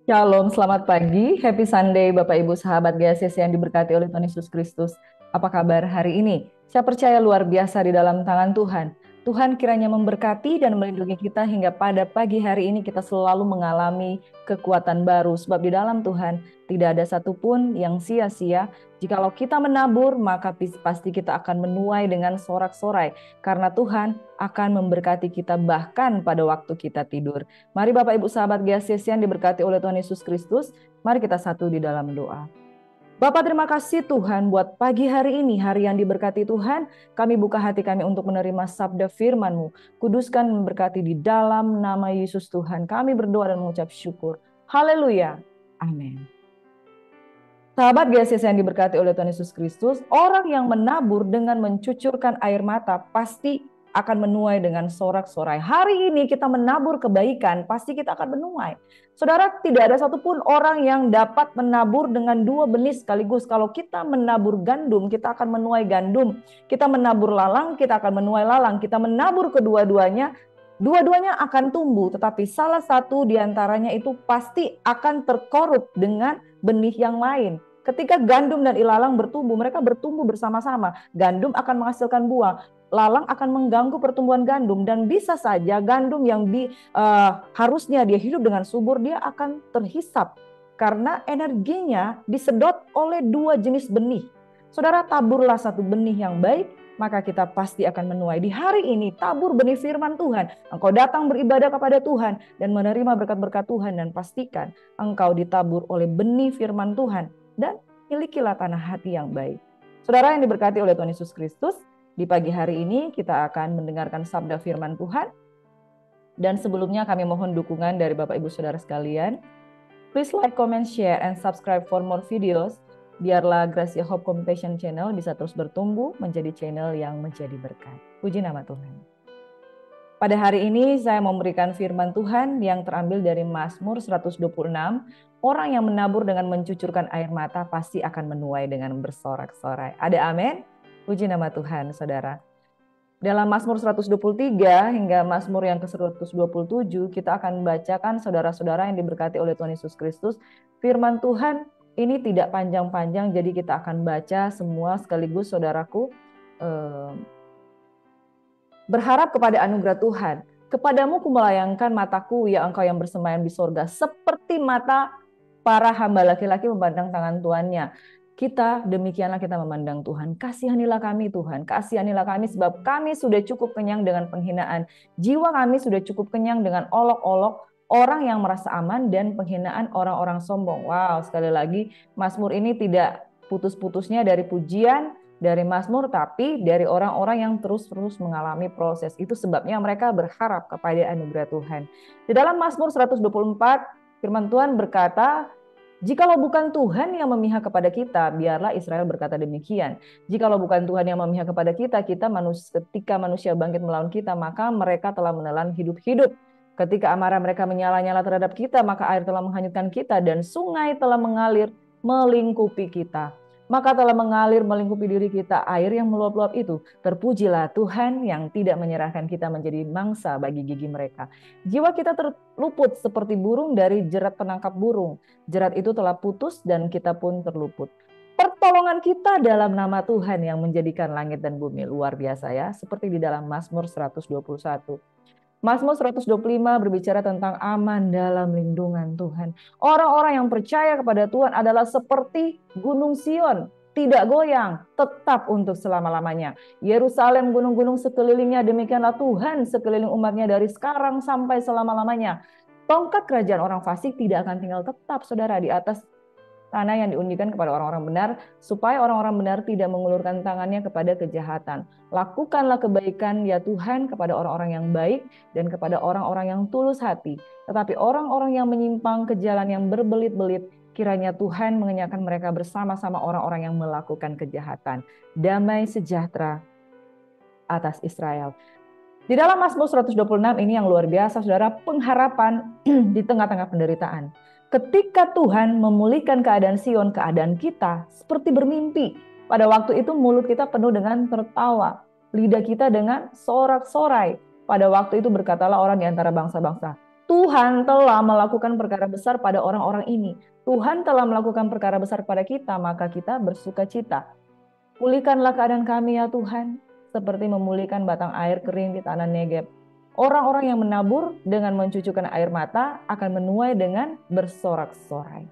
Shalom, selamat pagi. Happy Sunday, Bapak Ibu sahabat GSS yang diberkati oleh Tuhan Yesus Kristus. Apa kabar hari ini? Saya percaya luar biasa di dalam tangan Tuhan. Tuhan kiranya memberkati dan melindungi kita hingga pada pagi hari ini kita selalu mengalami kekuatan baru. Sebab di dalam Tuhan tidak ada satupun yang sia-sia. Jikalau kita menabur, maka pasti kita akan menuai dengan sorak-sorai. Karena Tuhan akan memberkati kita bahkan pada waktu kita tidur. Mari Bapak Ibu sahabat GSS yang diberkati oleh Tuhan Yesus Kristus, mari kita satu di dalam doa. Bapak terima kasih Tuhan buat pagi hari ini, hari yang diberkati Tuhan. Kami buka hati kami untuk menerima sabda firman-Mu. Kuduskan memberkati di dalam nama Yesus Tuhan. Kami berdoa dan mengucap syukur. Haleluya. Amin. Sahabat GSS yang diberkati oleh Tuhan Yesus Kristus, orang yang menabur dengan mencucurkan air mata pasti akan menuai dengan sorak-sorai. Hari ini kita menabur kebaikan, pasti kita akan menuai. Saudara, tidak ada satupun orang yang dapat menabur dengan dua benih sekaligus. Kalau kita menabur gandum, kita akan menuai gandum. Kita menabur lalang, kita akan menuai lalang. Kita menabur kedua-duanya, dua-duanya akan tumbuh. Tetapi salah satu diantaranya itu pasti akan terkorup dengan benih yang lain. Ketika gandum dan ilalang bertumbuh, mereka bertumbuh bersama-sama. Gandum akan menghasilkan buah, lalang akan mengganggu pertumbuhan gandum, dan bisa saja gandum yang harusnya dia hidup dengan subur, dia akan terhisap karena energinya disedot oleh dua jenis benih. Saudara, taburlah satu benih yang baik, maka kita pasti akan menuai. Di hari ini tabur benih firman Tuhan. Engkau datang beribadah kepada Tuhan dan menerima berkat-berkat Tuhan, dan pastikan engkau ditabur oleh benih firman Tuhan dan milikilah tanah hati yang baik. Saudara yang diberkati oleh Tuhan Yesus Kristus, di pagi hari ini kita akan mendengarkan sabda firman Tuhan. Dan sebelumnya kami mohon dukungan dari Bapak Ibu Saudara sekalian. Please like, comment, share, and subscribe for more videos. Biarlah Gracia Hope Compassion Channel bisa terus bertumbuh menjadi channel yang menjadi berkat. Puji nama Tuhan. Pada hari ini saya memberikan firman Tuhan yang terambil dari Mazmur 126. Orang yang menabur dengan mencucurkan air mata pasti akan menuai dengan bersorak-sorai. Ada amin? Puji nama Tuhan, saudara. Dalam Mazmur 123 hingga Mazmur yang ke-127, kita akan bacakan saudara-saudara yang diberkati oleh Tuhan Yesus Kristus. Firman Tuhan ini tidak panjang-panjang, jadi kita akan baca semua sekaligus, saudaraku. Berharap kepada anugerah Tuhan. Kepadamu kumelayangkan mataku, ya engkau yang bersemayam di sorga, seperti mata para hamba laki-laki memandang tangan tuannya. Kita demikianlah kita memandang Tuhan. Kasihanilah kami Tuhan, kasihanilah kami sebab kami sudah cukup kenyang dengan penghinaan. Jiwa kami sudah cukup kenyang dengan olok-olok orang yang merasa aman dan penghinaan orang-orang sombong. Wow, sekali lagi Mazmur ini tidak putus-putusnya dari pujian, dari Mazmur, tapi dari orang-orang yang terus-terus mengalami proses. Itu sebabnya mereka berharap kepada anugerah Tuhan. Di dalam Mazmur 124, firman Tuhan berkata, jikalau bukan Tuhan yang memihak kepada kita, biarlah Israel berkata demikian. Jikalau bukan Tuhan yang memihak kepada kita, ketika manusia bangkit melawan kita, maka mereka telah menelan hidup-hidup. Ketika amarah mereka menyala-nyala terhadap kita, maka air telah menghanyutkan kita dan sungai telah mengalir melingkupi kita. Maka telah mengalir melingkupi diri kita air yang meluap-luap itu. Terpujilah Tuhan yang tidak menyerahkan kita menjadi mangsa bagi gigi mereka. Jiwa kita terluput seperti burung dari jerat penangkap burung. Jerat itu telah putus dan kita pun terluput. Pertolongan kita dalam nama Tuhan yang menjadikan langit dan bumi. Luar biasa ya, seperti di dalam Mazmur 121. Mazmur 125 berbicara tentang aman dalam lindungan Tuhan. Orang-orang yang percaya kepada Tuhan adalah seperti gunung Sion, tidak goyang, tetap untuk selama-lamanya. Yerusalem, gunung-gunung sekelilingnya, demikianlah Tuhan sekeliling umatnya dari sekarang sampai selama-lamanya. Tongkat kerajaan orang fasik tidak akan tinggal tetap, saudara, di atas tanah yang diundikan kepada orang-orang benar, supaya orang-orang benar tidak mengulurkan tangannya kepada kejahatan. Lakukanlah kebaikan ya Tuhan kepada orang-orang yang baik dan kepada orang-orang yang tulus hati. Tetapi orang-orang yang menyimpang ke jalan yang berbelit-belit, kiranya Tuhan mengenyahkan mereka bersama-sama orang-orang yang melakukan kejahatan. Damai sejahtera atas Israel. Di dalam Mazmur 126 ini yang luar biasa, saudara, pengharapan di tengah-tengah penderitaan. Ketika Tuhan memulihkan keadaan Sion, keadaan kita seperti bermimpi. Pada waktu itu mulut kita penuh dengan tertawa, lidah kita dengan sorak-sorai. Pada waktu itu berkatalah orang di antara bangsa-bangsa, Tuhan telah melakukan perkara besar pada orang-orang ini. Tuhan telah melakukan perkara besar pada kita, maka kita bersuka cita. Pulihkanlah keadaan kami ya Tuhan, seperti memulihkan batang air kering di tanah Negeb. Orang-orang yang menabur dengan mencucurkan air mata akan menuai dengan bersorak-sorai.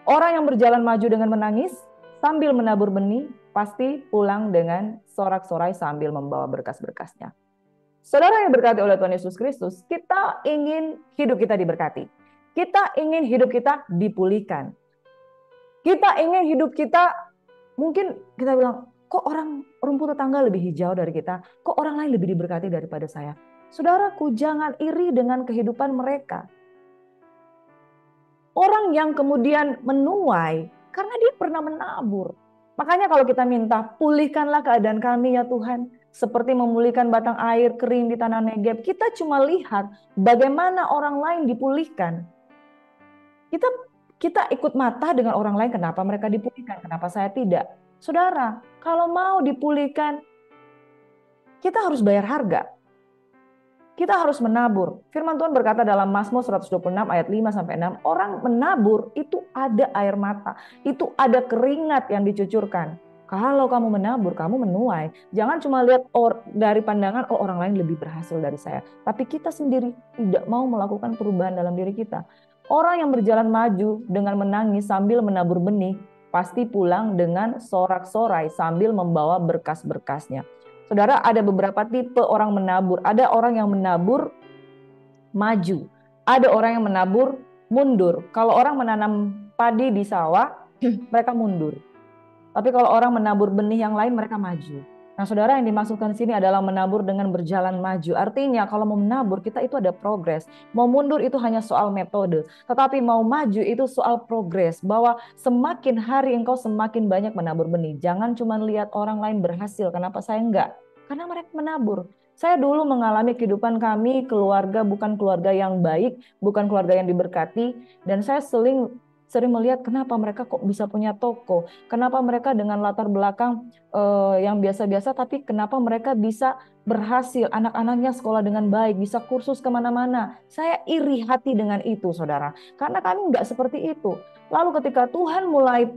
Orang yang berjalan maju dengan menangis sambil menabur benih, pasti pulang dengan sorak-sorai sambil membawa berkas-berkasnya. Saudara yang berkati oleh Tuhan Yesus Kristus, kita ingin hidup kita diberkati. Kita ingin hidup kita dipulihkan. Kita ingin hidup kita, mungkin kita bilang, kok orang rumput tetangga lebih hijau dari kita? Kok orang lain lebih diberkati daripada saya? Saudaraku, jangan iri dengan kehidupan mereka. Orang yang kemudian menuai, karena dia pernah menabur. Makanya kalau kita minta, pulihkanlah keadaan kami ya Tuhan. Seperti memulihkan batang air kering di tanah Negeb. Kita cuma lihat bagaimana orang lain dipulihkan. Kita ikut mata dengan orang lain, kenapa mereka dipulihkan, kenapa saya tidak. Saudara, kalau mau dipulihkan, kita harus bayar harga. Kita harus menabur. Firman Tuhan berkata dalam Mazmur 126 ayat 5-6, orang menabur itu ada air mata, itu ada keringat yang dicucurkan. Kalau kamu menabur, kamu menuai. Jangan cuma lihat dari pandangan, oh orang lain lebih berhasil dari saya. Tapi kita sendiri tidak mau melakukan perubahan dalam diri kita. Orang yang berjalan maju dengan menangis sambil menabur benih, pasti pulang dengan sorak-sorai sambil membawa berkas-berkasnya. Saudara, ada beberapa tipe orang menabur. Ada orang yang menabur maju. Ada orang yang menabur mundur. Kalau orang menanam padi di sawah, mereka mundur. Tapi kalau orang menabur benih yang lain, mereka maju. Nah, saudara, yang dimaksudkan di sini adalah menabur dengan berjalan maju. Artinya kalau mau menabur, kita itu ada progres. Mau mundur itu hanya soal metode. Tetapi mau maju itu soal progres. Bahwa semakin hari engkau semakin banyak menabur benih. Jangan cuma lihat orang lain berhasil, kenapa saya enggak? Karena mereka menabur. Saya dulu mengalami kehidupan kami, keluarga bukan keluarga yang baik, bukan keluarga yang diberkati. Dan saya sering melihat kenapa mereka kok bisa punya toko, kenapa mereka dengan latar belakang yang biasa-biasa, tapi kenapa mereka bisa berhasil, anak-anaknya sekolah dengan baik, bisa kursus kemana-mana. Saya iri hati dengan itu, saudara, karena kami nggak seperti itu. Lalu ketika Tuhan mulai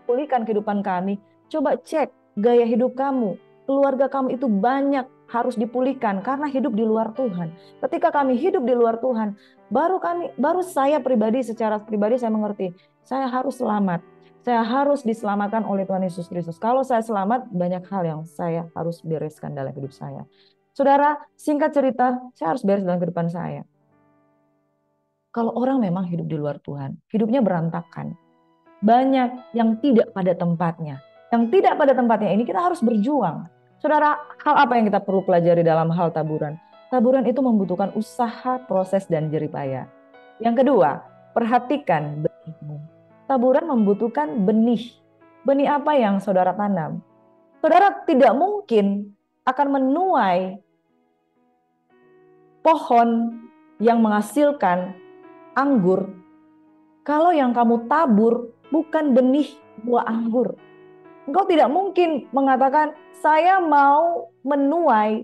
pulihkan kehidupan kami, coba cek gaya hidup kamu, keluarga kamu itu banyak harus dipulihkan karena hidup di luar Tuhan. Ketika kami hidup di luar Tuhan, baru saya pribadi, secara pribadi saya mengerti, saya harus selamat. Saya harus diselamatkan oleh Tuhan Yesus Kristus. Kalau saya selamat, banyak hal yang saya harus bereskan dalam hidup saya. Saudara, singkat cerita, saya harus beres dalam kehidupan saya. Kalau orang memang hidup di luar Tuhan, hidupnya berantakan. Banyak yang tidak pada tempatnya. Yang tidak pada tempatnya ini kita harus berjuang. Saudara, hal apa yang kita perlu pelajari dalam hal taburan? Taburan itu membutuhkan usaha, proses, dan jerih payah. Yang kedua, perhatikan benihmu. Taburan membutuhkan benih. Benih apa yang saudara tanam? Saudara tidak mungkin akan menuai pohon yang menghasilkan anggur kalau yang kamu tabur bukan benih buah anggur. Engkau tidak mungkin mengatakan, saya mau menuai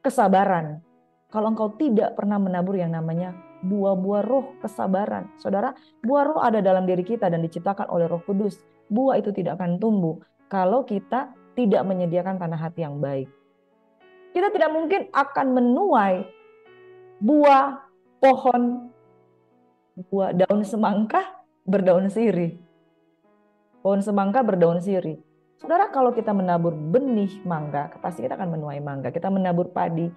kesabaran. Kalau engkau tidak pernah menabur yang namanya buah-buah roh kesabaran. Saudara, buah roh ada dalam diri kita dan diciptakan oleh Roh Kudus. Buah itu tidak akan tumbuh kalau kita tidak menyediakan tanah hati yang baik. Kita tidak mungkin akan menuai buah pohon, buah daun semangka berdaun sirih. Pohon semangka berdaun sirih. Saudara, kalau kita menabur benih mangga, pasti kita akan menuai mangga. Kita menabur padi,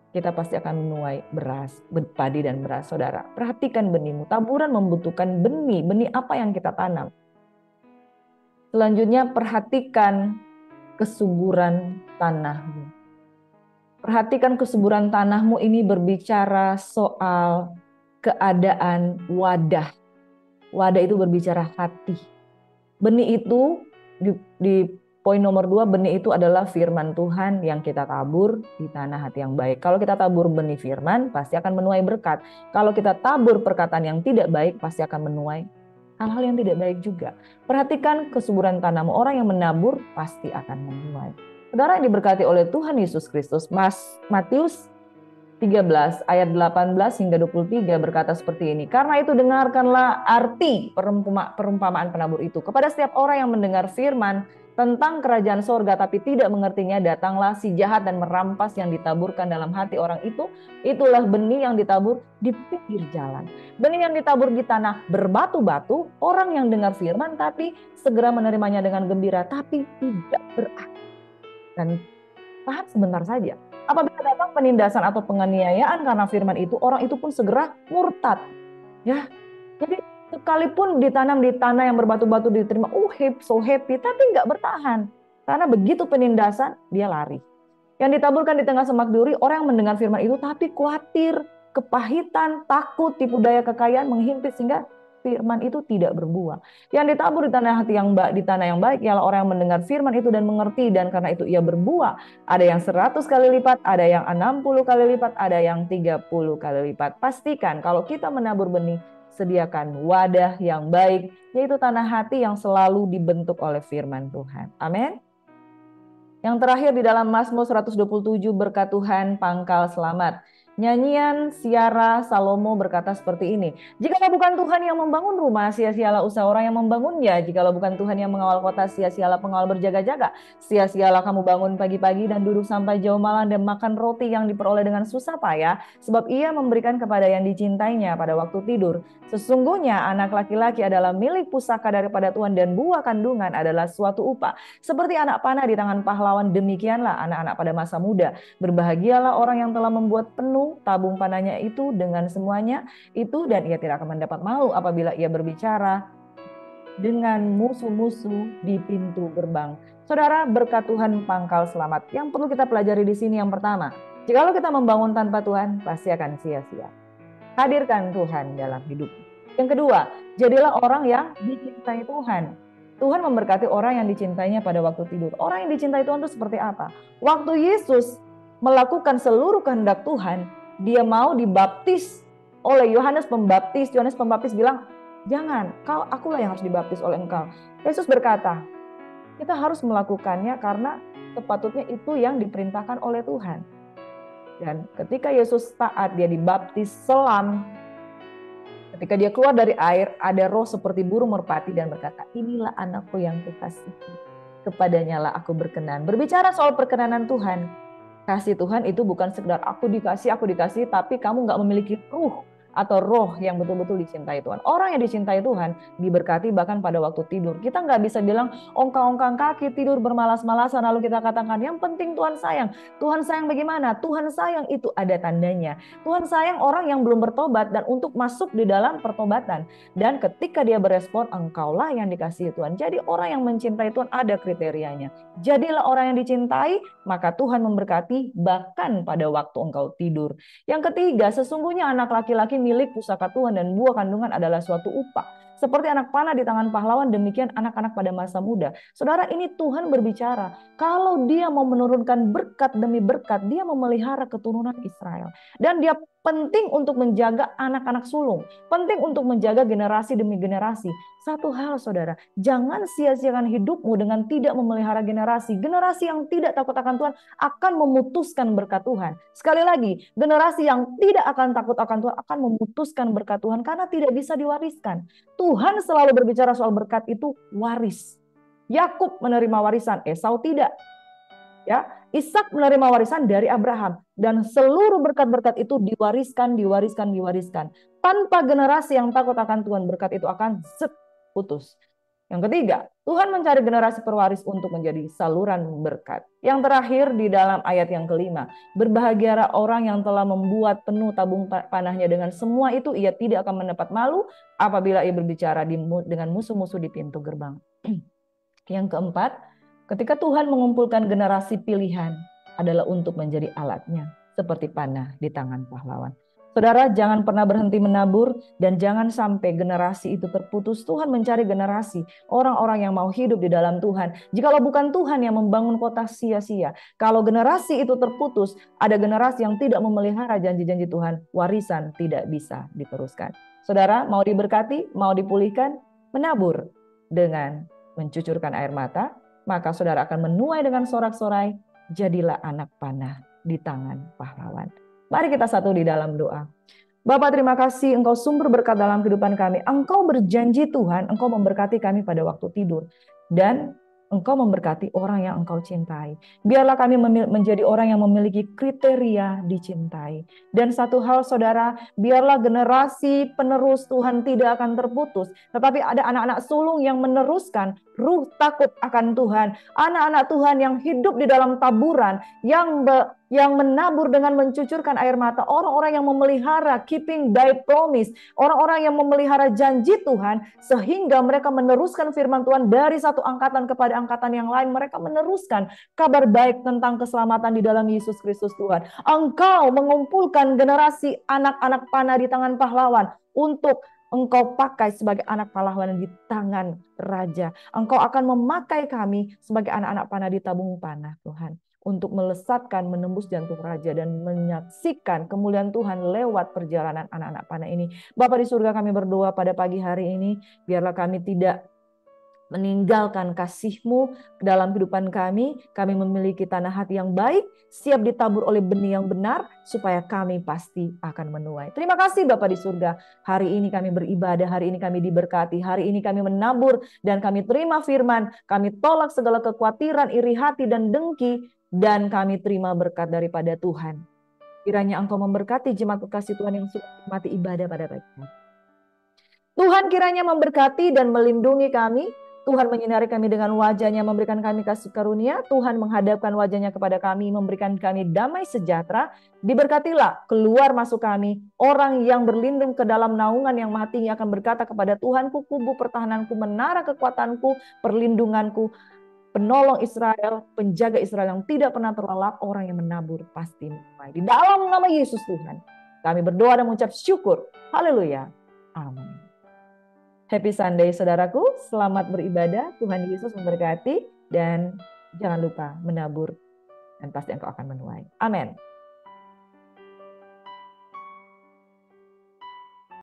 kita pasti akan menuai beras, padi dan beras. Saudara, perhatikan benihmu. Taburan membutuhkan benih. Benih apa yang kita tanam? Selanjutnya, perhatikan kesuburan tanahmu. Perhatikan kesuburan tanahmu ini berbicara soal keadaan wadah. Wadah itu berbicara hati. Benih itu di poin nomor 2, benih itu adalah firman Tuhan yang kita tabur di tanah hati yang baik. Kalau kita tabur benih firman, pasti akan menuai berkat. Kalau kita tabur perkataan yang tidak baik, pasti akan menuai hal-hal yang tidak baik juga. Perhatikan kesuburan tanahmu. Orang yang menabur pasti akan menuai. Saudara yang diberkati oleh Tuhan Yesus Kristus, Matius 13 ayat 18 hingga 23 berkata seperti ini. Karena itu dengarkanlah arti perumpamaan penabur itu. Kepada setiap orang yang mendengar firman tentang kerajaan sorga tapi tidak mengertinya, datanglah si jahat dan merampas yang ditaburkan dalam hati orang itu. Itulah benih yang ditabur di pinggir jalan. Benih yang ditabur di tanah berbatu-batu, orang yang dengar firman tapi segera menerimanya dengan gembira tapi tidak berakar dan tahan sebentar saja. Apabila datang penindasan atau penganiayaan karena firman itu, orang itu pun segera murtad. Ya, jadi sekalipun ditanam di tanah yang berbatu-batu diterima, so happy, tapi nggak bertahan. Karena begitu penindasan, dia lari. Yang ditaburkan di tengah semak duri, orang yang mendengar firman itu tapi khawatir, kepahitan, takut, tipu daya kekayaan menghimpit sehingga firman itu tidak berbuah. Yang ditabur di tanah hati yang baik, di tanah yang baik ialah orang yang mendengar firman itu dan mengerti, dan karena itu ia berbuah. Ada yang 100 kali lipat, ada yang 60 kali lipat, ada yang 30 kali lipat. Pastikan kalau kita menabur benih, sediakan wadah yang baik, yaitu tanah hati yang selalu dibentuk oleh firman Tuhan. Amin. Yang terakhir di dalam Mazmur 127, berkat Tuhan pangkal selamat. Nyanyian Siara Salomo berkata seperti ini. Jikalau bukan Tuhan yang membangun rumah, sia-sialah usaha orang yang membangunnya. Jikalau bukan Tuhan yang mengawal kota, sia-sialah pengawal berjaga-jaga. Sia-sialah kamu bangun pagi-pagi dan duduk sampai jauh malam dan makan roti yang diperoleh dengan susah payah. Sebab ia memberikan kepada yang dicintainya pada waktu tidur. Sesungguhnya anak laki-laki adalah milik pusaka daripada Tuhan, dan buah kandungan adalah suatu upah. Seperti anak panah di tangan pahlawan, demikianlah anak-anak pada masa muda. Berbahagialah orang yang telah membuat penuh tabung panahnya itu dengan semuanya itu, dan ia tidak akan mendapat malu apabila ia berbicara dengan musuh-musuh di pintu gerbang. Saudara, berkat Tuhan pangkal selamat. Yang perlu kita pelajari di sini yang pertama, jikalau kita membangun tanpa Tuhan, pasti akan sia-sia. Hadirkan Tuhan dalam hidup. Yang kedua, jadilah orang yang dicintai Tuhan. Tuhan memberkati orang yang dicintainya pada waktu tidur. Orang yang dicintai Tuhan itu seperti apa? Waktu Yesus melakukan seluruh kehendak Tuhan, dia mau dibaptis oleh Yohanes Pembaptis. Yohanes Pembaptis bilang, jangan, akulah yang harus dibaptis oleh engkau. Yesus berkata, kita harus melakukannya karena sepatutnya itu yang diperintahkan oleh Tuhan. Dan ketika Yesus taat, dia dibaptis selam. Ketika dia keluar dari air, ada roh seperti burung merpati dan berkata, inilah anakku yang kukasihi, kepadanya lah aku berkenan. Berbicara soal perkenanan Tuhan, kasih Tuhan itu bukan sekedar aku dikasih, tapi kamu nggak memiliki ruh atau roh yang betul-betul dicintai Tuhan. Orang yang dicintai Tuhan diberkati bahkan pada waktu tidur. Kita nggak bisa bilang ongkang-ongkang kaki, tidur bermalas-malasan, lalu kita katakan yang penting Tuhan sayang. Tuhan sayang bagaimana? Tuhan sayang itu ada tandanya. Tuhan sayang orang yang belum bertobat dan untuk masuk di dalam pertobatan. Dan ketika dia berespon, engkaulah yang dikasihi Tuhan. Jadi orang yang mencintai Tuhan ada kriterianya. Jadilah orang yang dicintai, maka Tuhan memberkati bahkan pada waktu engkau tidur. Yang ketiga, sesungguhnya anak laki-laki milik pusaka Tuhan, dan buah kandungan adalah suatu upah. Seperti anak panah di tangan pahlawan, demikian anak-anak pada masa muda. Saudara, ini Tuhan berbicara. Kalau dia mau menurunkan berkat demi berkat, dia memelihara keturunan Israel. Dan dia penting untuk menjaga anak-anak sulung. Penting untuk menjaga generasi demi generasi. Satu hal saudara, jangan sia-siakan hidupmu dengan tidak memelihara generasi. Generasi yang tidak takut akan Tuhan akan memutuskan berkat Tuhan. Sekali lagi, generasi yang tidak akan takut akan Tuhan akan memutuskan berkat Tuhan karena tidak bisa diwariskan. Tuhan selalu berbicara soal berkat itu waris. Yakub menerima warisan, Esau tidak. Ya, Ishak menerima warisan dari Abraham, dan seluruh berkat-berkat itu diwariskan. Tanpa generasi yang takut akan Tuhan, berkat itu akan putus. Yang ketiga, Tuhan mencari generasi perwaris untuk menjadi saluran berkat. Yang terakhir di dalam ayat yang kelima, berbahagialah orang yang telah membuat penuh tabung panahnya, dengan semua itu ia tidak akan mendapat malu apabila ia berbicara dengan musuh-musuh di pintu gerbang. Yang keempat, ketika Tuhan mengumpulkan generasi pilihan adalah untuk menjadi alatnya, seperti panah di tangan pahlawan. Saudara, jangan pernah berhenti menabur dan jangan sampai generasi itu terputus. Tuhan mencari generasi, orang-orang yang mau hidup di dalam Tuhan. Jikalau bukan Tuhan yang membangun kota, sia-sia. Kalau generasi itu terputus, ada generasi yang tidak memelihara janji-janji Tuhan, warisan tidak bisa diteruskan. Saudara, mau diberkati, mau dipulihkan, menabur dengan mencucurkan air mata, maka saudara akan menuai dengan sorak-sorai, jadilah anak panah di tangan pahlawan. Mari kita satu di dalam doa. Bapak, terima kasih Engkau sumber berkat dalam kehidupan kami. Engkau berjanji Tuhan, Engkau memberkati kami pada waktu tidur. Dan Engkau memberkati orang yang Engkau cintai. Biarlah kami menjadi orang yang memiliki kriteria dicintai. Dan satu hal saudara, biarlah generasi penerus Tuhan tidak akan terputus. Tetapi ada anak-anak sulung yang meneruskan ruh takut akan Tuhan. Anak-anak Tuhan yang hidup di dalam taburan, yang menabur dengan mencucurkan air mata, orang-orang yang memelihara keeping thy promise, orang-orang yang memelihara janji Tuhan, sehingga mereka meneruskan firman Tuhan dari satu angkatan kepada angkatan yang lain. Mereka meneruskan kabar baik tentang keselamatan di dalam Yesus Kristus Tuhan. Engkau mengumpulkan generasi anak-anak panah di tangan pahlawan untuk Engkau pakai sebagai anak pahlawan di tangan raja. Engkau akan memakai kami sebagai anak-anak panah di tabung panah, Tuhan, untuk melesatkan, menembus jantung raja dan menyaksikan kemuliaan Tuhan lewat perjalanan anak-anak panah ini. Bapa di surga, kami berdoa pada pagi hari ini, biarlah kami tidak meninggalkan kasih-Mu dalam kehidupan kami. Kami memiliki tanah hati yang baik, siap ditabur oleh benih yang benar, supaya kami pasti akan menuai. Terima kasih Bapa di surga. Hari ini kami beribadah, hari ini kami diberkati, hari ini kami menabur, dan kami terima firman. Kami tolak segala kekhawatiran, iri hati, dan dengki, dan kami terima berkat daripada Tuhan. Kiranya Engkau memberkati jemaat kekasih Tuhan yang sudah menikmati ibadah pada pagi ini. Tuhan kiranya memberkati dan melindungi kami. Tuhan menyinari kami dengan wajah-Nya, memberikan kami kasih karunia. Tuhan menghadapkan wajah-Nya kepada kami, memberikan kami damai sejahtera. Diberkatilah keluar masuk kami. Orang yang berlindung ke dalam naungan yang maha tinggi akan berkata kepada Tuhanku, kubu pertahananku, menara kekuatanku, perlindunganku, penolong Israel, penjaga Israel yang tidak pernah terlelap, orang yang menabur pasti menuai. Di dalam nama Yesus Tuhan, kami berdoa dan mengucap syukur. Haleluya. Amin. Happy Sunday saudaraku, selamat beribadah, Tuhan Yesus memberkati, dan jangan lupa menabur dan pasti engkau akan menuai. Amin.